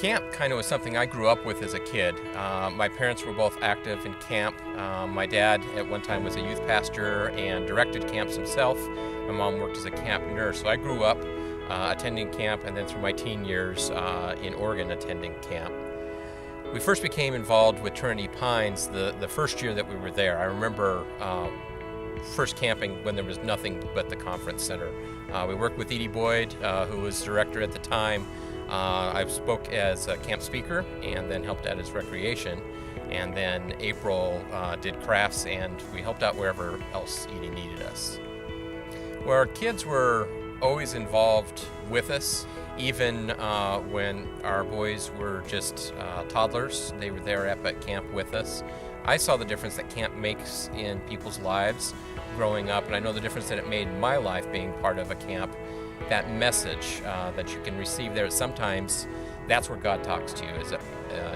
Camp kind of was something I grew up with as a kid. My parents were both active in camp. My dad at one time was a youth pastor and directed camps himself. My mom worked as a camp nurse. So I grew up attending camp, and then through my teen years in Oregon attending camp. We first became involved with Trinity Pines the first year that we were there. I remember first camping when there was nothing but the conference center. We worked with Edie Boyd, who was director at the time. I spoke as a camp speaker and then helped out as recreation. And then April did crafts, and we helped out wherever else Edie needed us. Well, our kids were always involved with us, even when our boys were just toddlers. They were there at camp with us. I saw the difference that camp makes in people's lives growing up, and I know the difference that it made in my life being part of a camp. That message that you can receive there, sometimes that's where God talks to you, is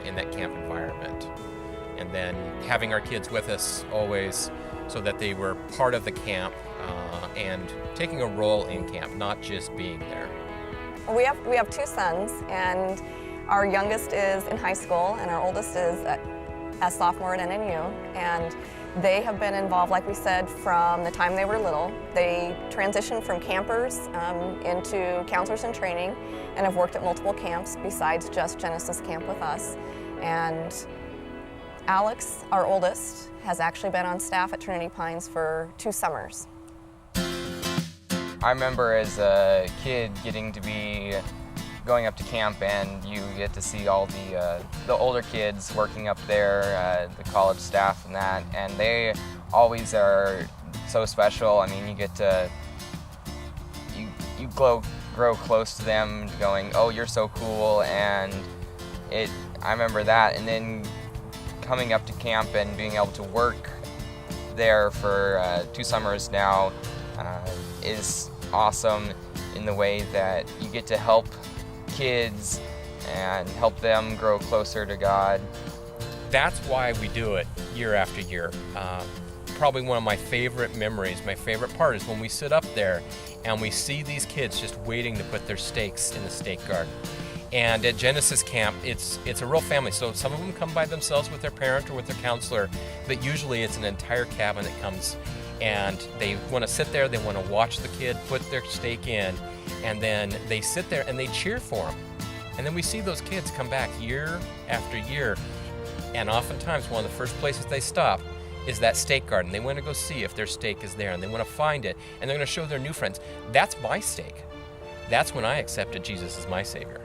in that camp environment. And then having our kids with us always so that they were part of the camp and taking a role in camp, not just being there. We have two sons, and our youngest is in high school and our oldest is a sophomore at NNU, and they have been involved, like we said, from the time they were little. They transitioned from campers into counselors in training and have worked at multiple camps besides just Genesis Camp with us. And Alex, our oldest, has actually been on staff at Trinity Pines for 2 summers. I remember as a kid getting to be going up to camp, and you get to see all the older kids working up there, the college staff and that, and they always are so special. I mean, you get to you grow close to them, going, oh, you're so cool, and I remember that. And then coming up to camp and being able to work there for 2 summers now is awesome in the way that you get to help kids and help them grow closer to God. That's why we do it year after year. Probably one of my favorite memories, my favorite part is when we sit up there and we see these kids just waiting to put their stakes in the stake garden. And at Genesis Camp, it's a real family. So some of them come by themselves with their parent or with their counselor, but usually it's an entire cabin that comes, and they want to sit there, they want to watch the kid put their stake in, and then they sit there and they cheer for them. And then we see those kids come back year after year, and oftentimes one of the first places they stop is that stake garden. They want to go see if their stake is there, and they want to find it, and they're going to show their new friends, that's my stake. That's when I accepted Jesus as my Savior.